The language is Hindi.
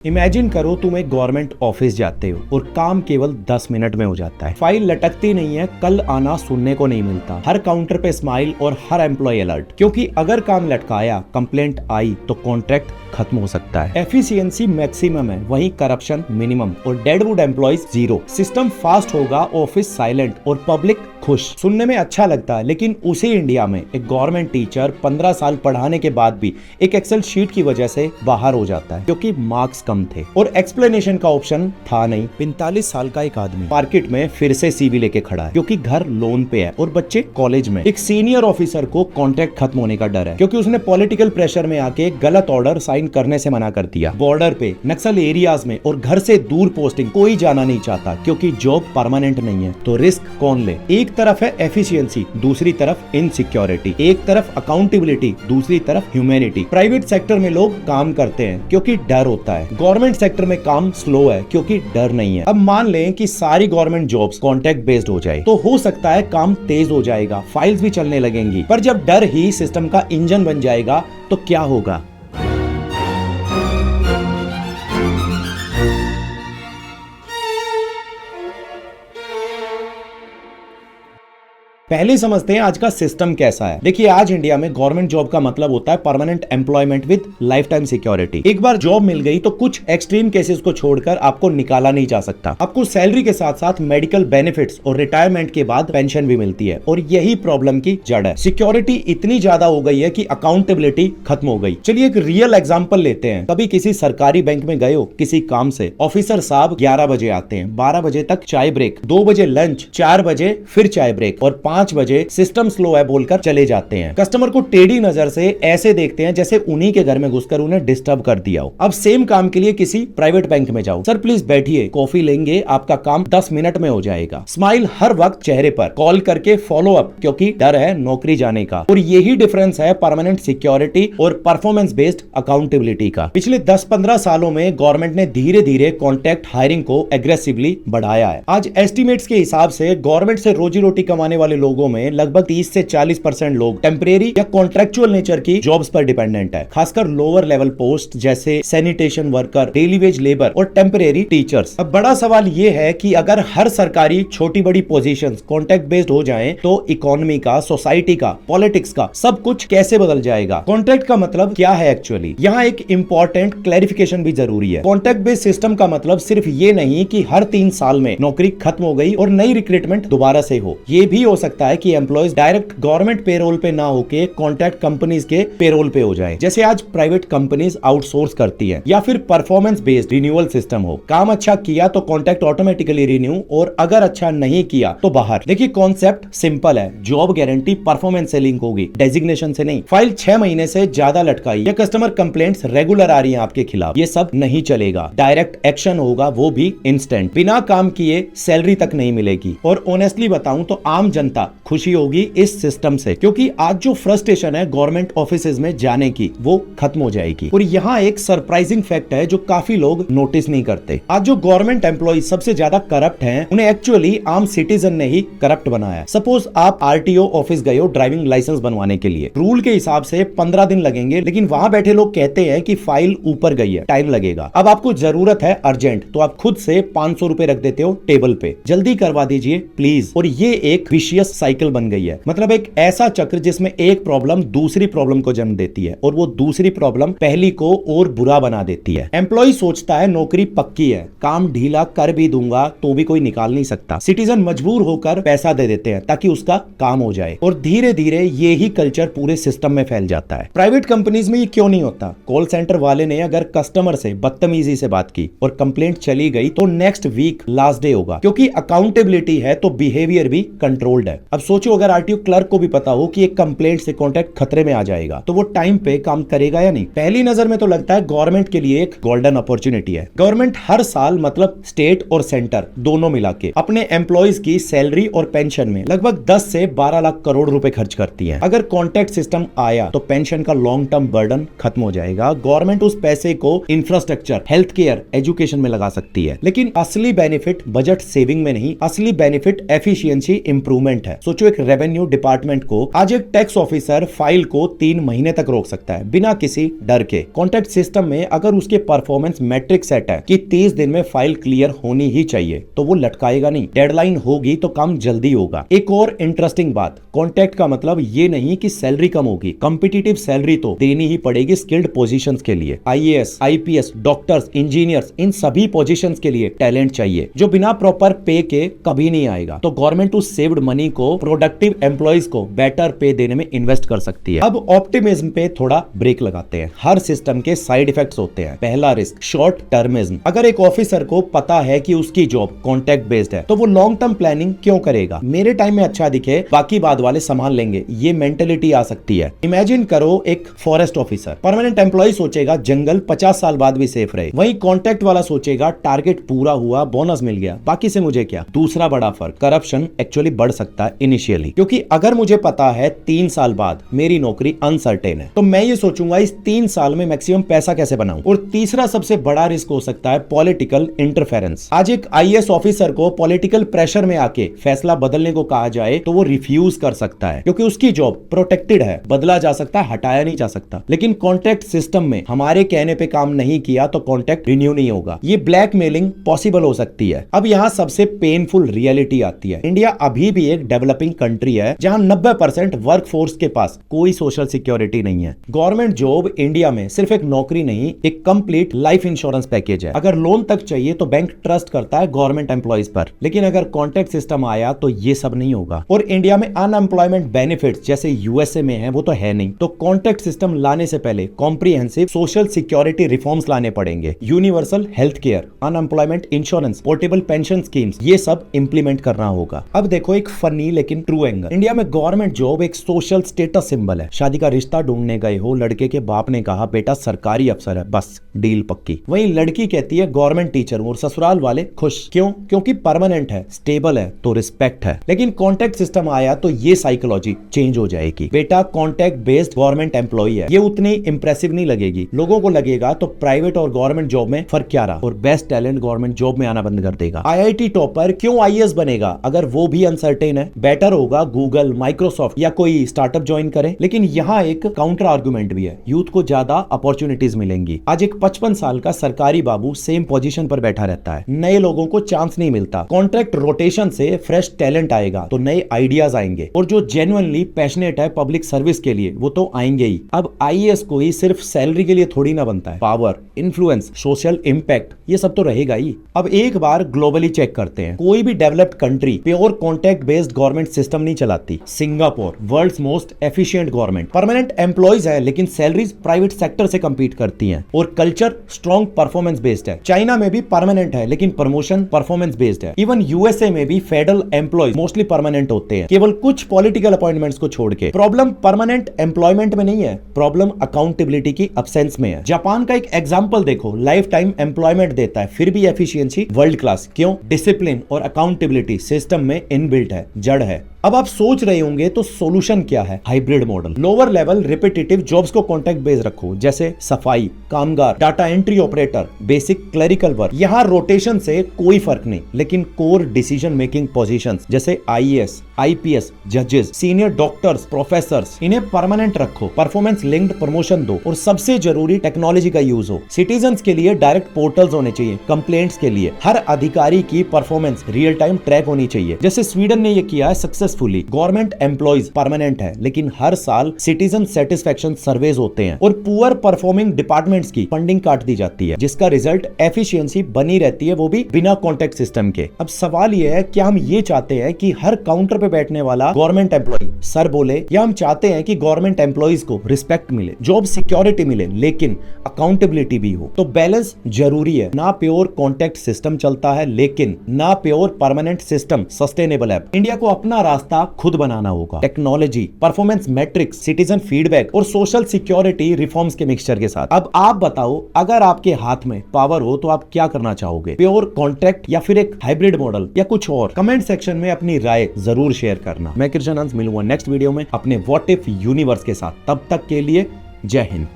इमेजिन करो तुम एक गवर्नमेंट ऑफिस जाते हो और काम केवल 10 मिनट में हो जाता है। फाइल लटकती नहीं है, कल आना सुनने को नहीं मिलता, हर काउंटर पे स्माइल और हर एम्प्लॉय अलर्ट, क्योंकि अगर काम लटकाया, कंप्लेंट आई तो कॉन्ट्रैक्ट खत्म हो सकता है। एफिशिएंसी मैक्सिमम है, वहीं करप्शन मिनिमम और deadwood employees zero. System fast होगा, ऑफिस साइलेंट और पब्लिक खुश। सुनने में अच्छा लगता है, लेकिन उसी इंडिया में एक गवर्नमेंट टीचर 15 साल पढ़ाने के बाद भी एक एक्सेल शीट की वजह से बाहर हो जाता है, क्योंकि मार्क्स कम थे और एक्सप्लेनेशन का ऑप्शन था नहीं। 45 साल का एक आदमी मार्केट में फिर से सीवी लेके खड़ा है, क्योंकि घर लोन पे है और बच्चे कॉलेज में। एक सीनियर ऑफिसर को कॉन्ट्रैक्ट खत्म होने का डर है, क्योंकि उसने पॉलिटिकल प्रेशर में आके गलत ऑर्डर साइन करने से मना कर दिया। बॉर्डर पे, नक्सल एरियाज में और घर से दूर पोस्टिंग कोई जाना नहीं चाहता, क्योंकि जॉब परमानेंट नहीं है। तो रिस्क कौन ले? एक तरफ है एफिशिएंसी, दूसरी तरफ इनसिक्योरिटी। एक तरफ अकाउंटेबिलिटी, दूसरी तरफ ह्यूमैनिटी। प्राइवेट सेक्टर में लोग काम करते हैं क्योंकि डर होता है, गवर्नमेंट सेक्टर में काम स्लो है क्योंकि डर नहीं है। अब मान लें कि सारी गवर्नमेंट जॉब्स कॉन्ट्रैक्ट बेस्ड हो जाए, तो हो सकता है काम तेज हो जाएगा, फाइल्स भी चलने लगेंगी। पर जब डर ही सिस्टम का इंजन बन जाएगा तो क्या होगा? पहले समझते हैं आज का सिस्टम कैसा है। देखिए, आज इंडिया में गवर्नमेंट जॉब का मतलब होता है permanent employment with life time security. एक बार जॉब मिल गई तो कुछ एक्सट्रीम केसेस को छोड़कर आपको निकाला नहीं जा सकता। आपको सैलरी के साथ साथ मेडिकल बेनिफिट्स और रिटायरमेंट के बाद पेंशन भी मिलती है, और यही प्रॉब्लम की जड़ है। सिक्योरिटी इतनी ज्यादा हो गई है कि अकाउंटेबिलिटी खत्म हो गई। चलिए एक रियल एग्जाम्पल लेते हैं। कभी किसी सरकारी बैंक में गए हो किसी काम से, ऑफिसर साहब 11 बजे आते हैं, 12 बजे तक चाय ब्रेक, 2 बजे लंच, 4 बजे फिर चाय ब्रेक और 5 बजे सिस्टम स्लो है बोलकर चले जाते हैं। कस्टमर को टेढ़ी नजर से ऐसे देखते हैं जैसे उन्हीं के घर में घुसकर उन्हें डिस्टर्ब कर दिया हो। अब सेम काम के लिए किसी प्राइवेट बैंक में जाओ, सर प्लीज बैठिए, कॉफी लेंगे, आपका काम 10 मिनट में हो जाएगा। स्माइल हर वक्त चेहरे पर, कॉल करके फॉलो अप, क्योंकि डर है नौकरी जाने का। और यही डिफरेंस है परमानेंट सिक्योरिटी और परफॉर्मेंस बेस्ड अकाउंटेबिलिटी का। पिछले 10-15 सालों में गवर्नमेंट ने धीरे धीरे कॉन्ट्रैक्ट हायरिंग को एग्रेसिवली बढ़ाया है। आज एस्टिमेट्स के हिसाब से गवर्नमेंट से रोजी रोटी कमाने वाले लोगों में लगभग 30 से 40% लोग टेम्परेरी या कॉन्ट्रेक्चुअल नेचर की जॉब्स पर डिपेंडेंट है, खासकर लोअर लेवल पोस्ट जैसे sanitation worker, daily veg labour और टेम्परेरी टीचर्स। अब बड़ा सवाल ये है कि अगर हर सरकारी छोटी बड़ी पोजीशंस कॉन्ट्रैक्ट बेस्ड हो जाएं, तो इकोनॉमी का, सोसाइटी का, पॉलिटिक्स का सब कुछ कैसे बदल जाएगा? कॉन्ट्रैक्ट का मतलब क्या है एक्चुअली? यहाँ एक इंपॉर्टेंट क्लैरिफिकेशन भी जरूरी है। कॉन्ट्रैक्ट बेस्ड सिस्टम का मतलब सिर्फ ये नहीं कि हर 3 साल में नौकरी खत्म हो गई और नई रिक्रूटमेंट दोबारा से हो। ये भी हो सकता है कि एम्प्लॉयज डायरेक्ट गवर्नमेंट पेरोल पे ना होके कॉन्ट्रैक्ट कंपनीज के पेरोल पे हो जाए, जैसे आज प्राइवेट कंपनीज आउटसोर्स करती हैं। या फिर परफॉर्मेंस बेस्ड रिन्यूअल सिस्टम हो, काम अच्छा किया तो कॉन्ट्रैक्ट ऑटोमेटिकली रिन्यू, और अगर अच्छा नहीं किया तो बाहर। देखिए कॉन्सेप्ट सिंपल है, जॉब गारंटी परफॉर्मेंस से लिंक होगी, डेजिग्नेशन से नहीं। फाइल 6 महीने से ज्यादा लटकाई या कस्टमर कंप्लेंट्स रेगुलर आ रही है आपके खिलाफ, ये सब नहीं चलेगा। डायरेक्ट एक्शन होगा, वो भी इंस्टेंट, बिना काम किए सैलरी तक नहीं मिलेगी। और ऑनेस्टली बताऊं तो आम जनता खुशी होगी इस सिस्टम से, क्योंकि आज जो फ्रस्ट्रेशन है गवर्नमेंट ऑफिसेज में जाने की, वो खत्म हो जाएगी। और यहाँ एक सरप्राइजिंग फैक्ट है जो काफी लोग नोटिस नहीं करते। आज जो गवर्नमेंट एम्प्लॉय सबसे ज्यादा करप्ट हैं, उन्हें एक्चुअली आम सिटीजन ने ही करप्ट बनाया। सपोज आप आरटीओ ऑफिस गए हो ड्राइविंग लाइसेंस बनवाने के लिए, रूल के हिसाब से 15 दिन लगेंगे, लेकिन वहां बैठे लोग कहते हैं कि फाइल ऊपर गई है, टाइम लगेगा। अब आपको जरूरत है अर्जेंट, तो आप खुद से 500 रुपए रख देते हो टेबल पे, जल्दी करवा दीजिए प्लीज। और ये एक विशियस साइकिल बन गई है, मतलब एक ऐसा चक्र जिसमें एक प्रॉब्लम दूसरी प्रॉब्लम को जन्म देती है, और वो दूसरी प्रॉब्लम पहली को और बुरा बना देती है। एम्प्लॉय सोचता है नौकरी पक्की है, काम ढीला कर भी दूंगा तो भी कोई निकाल नहीं सकता। सिटीजन मजबूर होकर पैसा दे देते हैं ताकि उसका काम हो जाए, और धीरे धीरे ये ही कल्चर पूरे सिस्टम में फैल जाता है। प्राइवेट कंपनीज में ये क्यों नहीं होता? कॉल सेंटर वाले ने अगर कस्टमर से बदतमीजी से बात की और कंप्लेंट चली गई, तो नेक्स्ट वीक लास्ट डे होगा, क्योंकि अकाउंटेबिलिटी है तो बिहेवियर भी कंट्रोल्ड है। अब सोचो अगर आरटीओ क्लर्क को भी पता हो कि एक कंप्लेंट से कॉन्ट्रैक्ट खतरे में आ जाएगा, तो वो टाइम पे काम करेगा या नहीं? पहली नजर में तो लगता है गवर्नमेंट के लिए एक गोल्डन अपॉर्चुनिटी है। गवर्नमेंट हर साल, मतलब स्टेट और सेंटर दोनों मिला के, अपने एम्प्लॉयज की सैलरी और पेंशन में लगभग 10 से 12 लाख करोड़ रुपए खर्च करती है। अगर कॉन्ट्रैक्ट सिस्टम आया तो पेंशन का लॉन्ग टर्म बर्डन खत्म हो जाएगा। गवर्नमेंट उस पैसे को इंफ्रास्ट्रक्चर, हेल्थ केयर, एजुकेशन में लगा सकती है। लेकिन असली बेनिफिट बजट सेविंग में नहीं, असली बेनिफिट एफिशिएंसी इंप्रूवमेंट है। है। सोचो एक रेवेन्यू डिपार्टमेंट को आज एक टैक्स ऑफिसर फाइल को 3 महीने तक रोक सकता है बिना किसी डर के। कॉन्ट्रैक्ट सिस्टम में अगर उसके परफॉर्मेंस मैट्रिक सेट है कि 30 दिन में फाइल क्लियर होनी ही चाहिए तो वो लटकाएगा नहीं। डेडलाइन होगी तो काम जल्दी होगा। एक और इंटरेस्टिंग बात, कॉन्ट्रैक्ट का मतलब ये नहीं कि सैलरी कम होगी, कॉम्पिटिटिव सैलरी तो देनी ही पड़ेगी स्किल्ड पोजीशंस के लिए। आईएएस, आईपीएस, डॉक्टर्स, इंजीनियर्स, इन सभी पोजीशंस के लिए टैलेंट चाहिए जो बिना प्रॉपर पे के कभी नहीं आएगा। तो गवर्नमेंट उस सेव्ड मनी को प्रोडक्टिव एम्प्लॉइज को बेटर पे देने में इन्वेस्ट कर सकती है। अब ऑप्टिमिज्म पे थोड़ा ब्रेक लगाते हैं। हर सिस्टम के साइड इफेक्ट्स होते हैं। पहला रिस्क, शॉर्ट टर्मिज्म। अगर एक ऑफिसर को पता है कि उसकी जॉब कॉन्ट्रैक्ट बेस्ड है तो वो लॉन्ग टर्म प्लानिंग क्यों करेगा? मेरे टाइम में अच्छा दिखे, बाकी बाद वाले संभाल लेंगे, ये मेंटेलिटी आ सकती है। इमेजिन करो एक फॉरेस्ट ऑफिसर, परमानेंट एम्प्लॉय सोचेगा जंगल 50 साल बाद भी सेफ रहे, वहीं कॉन्ट्रैक्ट वाला सोचेगा टारगेट पूरा हुआ, बोनस मिल गया, बाकी से मुझे क्या। दूसरा बड़ा फर्क, करप्शन एक्चुअली बढ़ सकता है इनिशियली, क्योंकि अगर मुझे पता है 3 साल बाद मेरी नौकरी अनसर्टेन है तो मैं ये सोचूंगा इस 3 साल में मैक्सिमम पैसा कैसे बनाऊं। और तीसरा सबसे बड़ा रिस्क हो सकता है पॉलिटिकल इंटरफेरेंस। आज एक आईएएस ऑफिसर को पॉलिटिकल प्रेशर में आके फैसला बदलने को कहा जाए तो वो रिफ्यूज कर सकता है क्योंकि उसकी जॉब प्रोटेक्टेड है, बदला जा सकता है, हटाया नहीं जा सकता। लेकिन कॉन्ट्रैक्ट सिस्टम में हमारे कहने पे काम नहीं किया तो कॉन्ट्रैक्ट रिन्यू नहीं होगा। ये ब्लैकमेलिंग पॉसिबल हो सकती है। अब यहाँ सबसे पेनफुल रियलिटी आती है। इंडिया अभी भी एक डेवलपिंग कंट्री है जहाँ 90% वर्कफोर्स के पास कोई सोशल सिक्योरिटी नहीं है। गवर्नमेंट जॉब इंडिया में सिर्फ एक नौकरी नहीं, एक कंप्लीट लाइफ इंश्योरेंस पैकेज है। अगर लोन तक चाहिए तो बैंक ट्रस्ट करता है गवर्नमेंट एम्प्लॉइज पर, लेकिन अगर कॉन्ट्रैक्ट सिस्टम आया तो ये सब नहीं होगा। और इंडिया में अनएम्प्लॉयमेंट बेनिफिट्स जैसे यूएसए में है वो तो है नहीं। तो कॉन्ट्रैक्ट सिस्टम लाने से पहले कॉम्प्रिहेंसिव सोशल सिक्योरिटी रिफॉर्म्स लाने पड़ेंगे। Universal health care, unemployment insurance, portable pension schemes, ये सब इंप्लीमेंट करना होगा। अब देखो एक फनी लेकिन ट्रू एंगल। इंडिया में गवर्नमेंट जॉब एक सोशल स्टेटस सिंबल है। शादी का रिश्ता ढूंढने गए हो, लड़के के बाप ने कहा बेटा सरकारी अफसर है, बस डील पक्की। वहीं लड़की कहती है गवर्नमेंट टीचर, और ससुराल वाले खुश। क्यों? क्योंकि परमानेंट है, स्टेबल है तो रिस्पेक्ट है। लेकिन कॉन्ट्रैक्ट सिस्टम आया तो ये साइकोलॉजी चेंज हो जाएगी। बेटा कॉन्ट्रैक्ट बेस्ड गवर्नमेंट एम्प्लॉय है, ये उतनी इंप्रेसिव नहीं लगेगी। लोगों को लगेगा तो प्राइवेट और गवर्नमेंट जॉब में फर्क क्या रहा, और बेस्ट टैलेंट गवर्नमेंट जॉब में आना बंद कर देगा। आईआईटी टॉपर क्यों आईएएस बनेगा अगर वो भी अनसर्टेन है? बेटर होगा गूगल, माइक्रोसॉफ्ट या कोई स्टार्टअप ज्वाइन करे। लेकिन यहाँ एक काउंटर आर्गुमेंट भी है, यूथ को ज्यादा अपॉर्चुनिटीज मिलेंगी। आज एक 55 साल का सरकारी बाबू सेम पोजीशन पर बैठा रहता है, नए लोगों को चांस नहीं मिलता। कॉन्ट्रैक्ट रोटेशन से फ्रेश टैलेंट आएगा तो नए आइडियाज आएंगे, और जो जेन्युइनली पैशनेट है पब्लिक सर्विस के लिए वो तो आएंगे ही। अब आईएएस कोई सिर्फ सैलरी के लिए थोड़ी ना बनता है, पावर, इन्फ्लुएंस, सोशल इंपैक्ट, ये सब तो रहेगा ही। अब एक बार ग्लोबली चेक करते हैं, कोई भी developed country pure contract based government system नहीं चलाती। Singapore, world's most efficient government, permanent employees है लेकिन सैलरीज प्राइवेट सेक्टर से कंपीट करती हैं, और कल्चर स्ट्रॉन्ग परफॉर्मेंस बेस्ड है। चाइना में भी परमानेंट है लेकिन प्रमोशन परफॉर्मेंस बेस्ड है। इवन यूएसए में भी फेडरल एम्प्लॉइज मोस्टली परमानेंट होते हैं, केवल कुछ पॉलिटिकल अपॉइंटमेंट्स को छोड़ के। प्रॉब्लम परमानेंट एम्प्लॉयमेंट में नहीं है, प्रॉब्लम अकाउंटेबिलिटी की अब्सेंस में है। जापान का एक एग्जांपल देखो, लाइफ टाइम एम्प्लॉयमेंट देता है फिर भी एफिशिएंसी वर्ल्ड क्लास। क्यों? डिसिप्लिन और अकाउंटेबिलिटी सिस्टम में इनबिल्ट है, जड़ है। अब आप सोच रहे होंगे तो सॉल्यूशन क्या है? Hybrid model. Lower level repetitive jobs को कॉन्ट्रैक्ट बेस्ड रखो, जैसे सफाई कामगार, data entry operator, basic clerical work. यहाँ रोटेशन से कोई फर्क नहीं, लेकिन कोर डिसीजन मेकिंग पोजीशंस जैसे आईएएस, आईपीएस, जजेस, सीनियर डॉक्टर्स, प्रोफेसर्स, इन्हें परमानेंट रखो। परफॉर्मेंस लिंक्ड प्रमोशन दो, और सबसे जरूरी टेक्नोलॉजी का यूज हो। सिटीजंस के लिए डायरेक्ट पोर्टल्स होने चाहिए, कंप्लेंट्स के लिए हर अधिकारी की परफॉर्मेंस रियल टाइम ट्रैक होनी चाहिए, जैसे स्वीडन ने यह किया है सक्सेसफुली। गवर्नमेंट एम्प्लॉइज परमानेंट है लेकिन हर साल सिटीजन सेटिस्फेक्शन सर्वेज होते हैं, और पुअर परफॉर्मिंग डिपार्टमेंट्स की फंडिंग काट दी जाती है, जिसका रिजल्ट एफिशिएंसी बनी रहती है, वो भी बिना कॉन्ट्रैक्ट सिस्टम के। अब सवाल यह है, क्या हम ये चाहते हैं कि हर काउंटर पे बैठने वाला गवर्नमेंट एम्प्लॉय सर बोले, या हम चाहते हैं कि गवर्नमेंट एम्प्लॉइज को रिस्पेक्ट मिले, जॉब सिक्योरिटी मिले, लेकिन अकाउंटेबिलिटी भी हो? तो बैलेंस जरूरी है। ना प्योर कॉन्ट्रैक्ट सिस्टम चलता है, लेकिन ना प्योर परमानेंट सिस्टम सस्टेनेबल है। इंडिया को अपना रास्ता खुद बनाना होगा। Technology, performance matrix, citizen feedback और सोशल सिक्योरिटी रिफॉर्म्स के मिक्सचर के साथ। अब आप बताओ, अगर आपके हाथ में पावर हो तो आप क्या करना चाहोगे? प्योर कॉन्ट्रैक्ट या फिर एक हाइब्रिड मॉडल या कुछ और? कमेंट सेक्शन में अपनी राय जरूर शेयर करना। मैं कृष्ण अंश मिलूंगा नेक्स्ट वीडियो में अपने व्हाट इफ यूनिवर्स के साथ। तब तक के लिए जय हिंद।